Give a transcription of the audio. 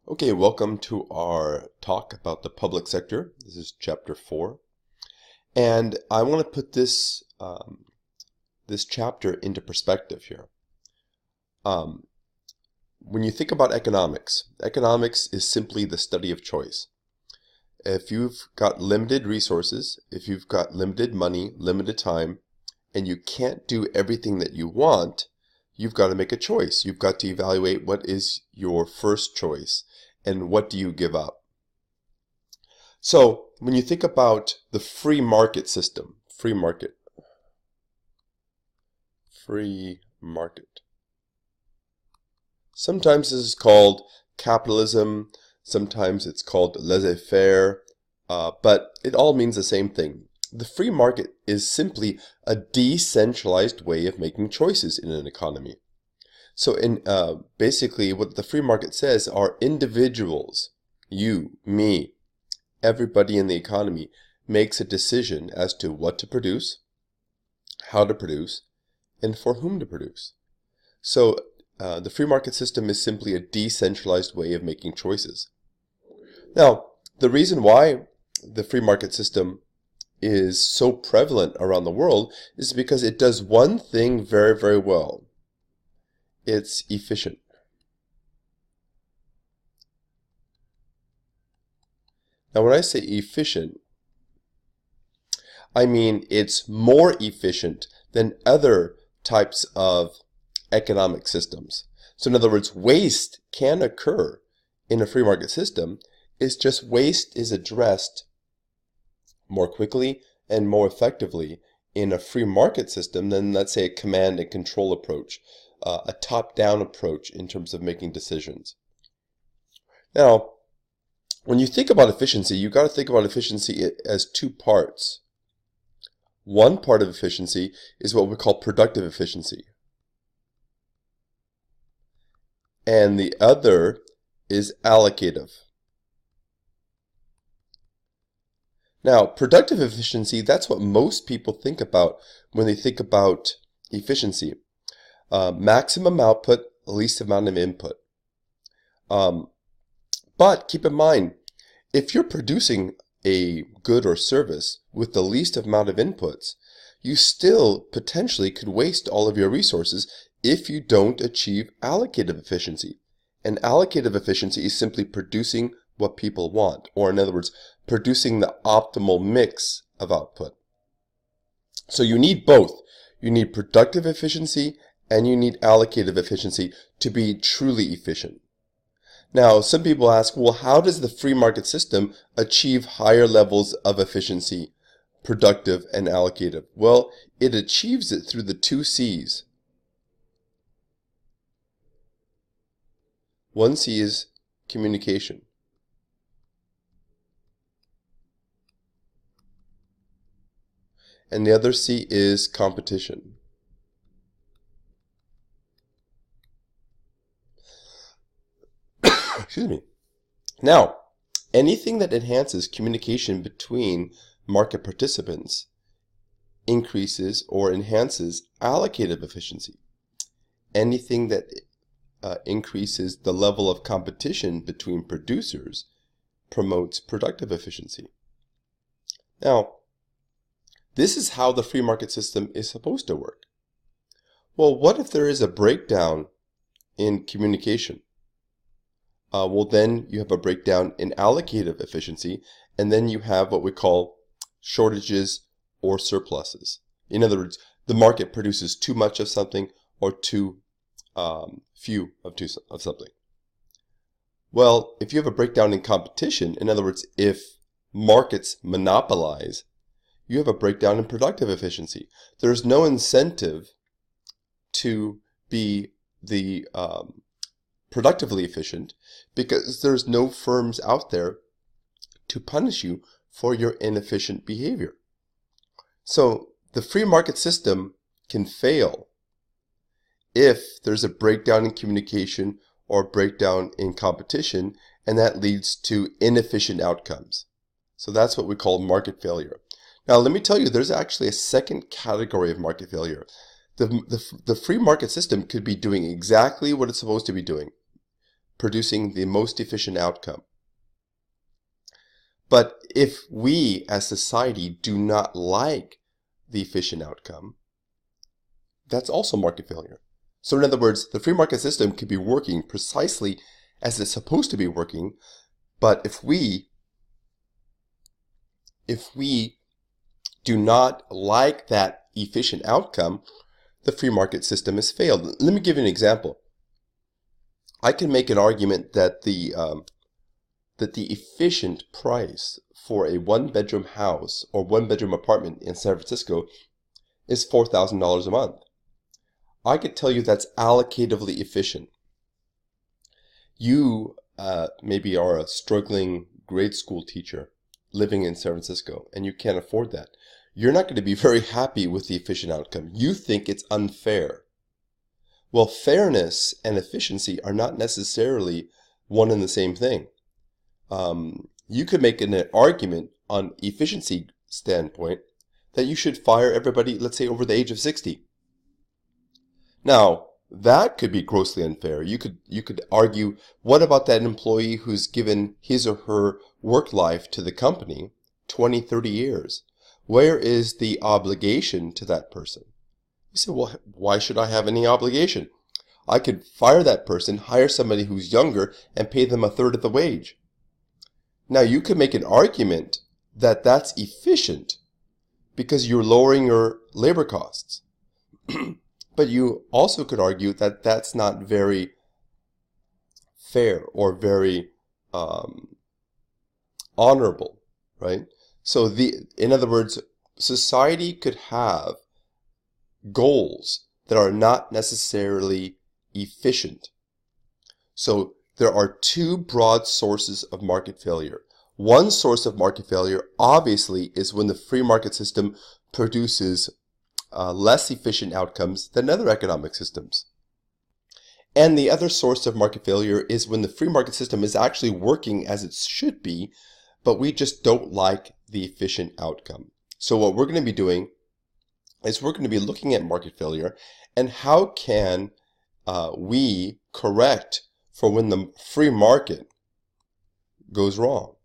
Okay, welcome to our talk about the public sector. This is chapter 4. And I want to put this chapter into perspective here. When you think about economics, economics is simply the study of choice. If you've got limited resources, if you've got limited money, limited time, and you can't do everything that you want, you've got to make a choice. You've got to evaluate what is your first choice and what do you give up. So when you think about the free market system, free market. Sometimes this is called capitalism, sometimes it's called laissez-faire, but it all means the same thing. The free market is simply a decentralized way of making choices in an economy. So basically what the free market says are individuals, you, me, everybody in the economy makes a decision as to what to produce, how to produce, and for whom to produce. So the free market system is simply a decentralized way of making choices. Now, the reason why the free market system is so prevalent around the world is because it does one thing very, very well. It's efficient. Now, when I say efficient, I mean it's more efficient than other types of economic systems. So in other words, waste can occur in a free market system. It's just waste is addressed more quickly and more effectively in a free market system than, let's say, a command and control approach, a top-down approach in terms of making decisions. Now, when you think about efficiency, you've got to think about efficiency as two parts. One part of efficiency is what we call productive efficiency. And the other is allocative. Now, productive efficiency, that's what most people think about when they think about efficiency. Maximum output, least amount of input. But keep in mind, if you're producing a good or service with the least amount of inputs, you still potentially could waste all of your resources if you don't achieve allocative efficiency. And allocative efficiency is simply producing what people want, or in other words, producing the optimal mix of output. So you need both. You need productive efficiency and you need allocative efficiency to be truly efficient. Now, some people ask, well, how does the free market system achieve higher levels of efficiency, productive and allocative? Well, it achieves it through the two C's. One C is communication. And the other C is competition. Excuse me. Now, anything that enhances communication between market participants increases or enhances allocative efficiency. Anything that increases the level of competition between producers promotes productive efficiency. Now, this is how the free market system is supposed to work. Well, what if there is a breakdown in communication? Well, then you have a breakdown in allocative efficiency, and then you have what we call shortages or surpluses. In other words, the market produces too much of something or too few of something. Well, if you have a breakdown in competition, in other words, if markets monopolize, you have a breakdown in productive efficiency. There's no incentive to be the productively efficient because there's no firms out there to punish you for your inefficient behavior. So the free market system can fail if there's a breakdown in communication or breakdown in competition, and that leads to inefficient outcomes. So that's what we call market failure. Now let me tell you, there's actually a second category of market failure. The free market system could be doing exactly what it's supposed to be doing, producing the most efficient outcome. But if we as society do not like the efficient outcome, that's also market failure. So in other words, the free market system could be working precisely as it's supposed to be working, but if we do not like that efficient outcome, the free market system has failed. Let me give you an example. I can make an argument that the efficient price for a one-bedroom house or one-bedroom apartment in San Francisco is $4,000 a month. I could tell you that's allocatively efficient. You maybe are a struggling grade school teacher living in San Francisco and you can't afford that. You're not going to be very happy with the efficient outcome. You think it's unfair. Well, fairness and efficiency are not necessarily one and the same thing. You could make an argument on efficiency standpoint that you should fire everybody, let's say, over the age of 60. Now, that could be grossly unfair. You could argue, what about that employee who's given his or her work life to the company 20, 30 years? Where is the obligation to that person? You say, well, why should I have any obligation? I could fire that person, hire somebody who's younger, and pay them a third of the wage. Now, you could make an argument that that's efficient because you're lowering your labor costs. But you also could argue that that's not very fair or very honorable, right? So in other words, society could have goals that are not necessarily efficient. So there are two broad sources of market failure. One source of market failure, obviously, is when the free market system produces less efficient outcomes than other economic systems. And the other source of market failure is when the free market system is actually working as it should be, but we just don't like the efficient outcome. So what we're going to be doing is we're going to be looking at market failure and how can we correct for when the free market goes wrong.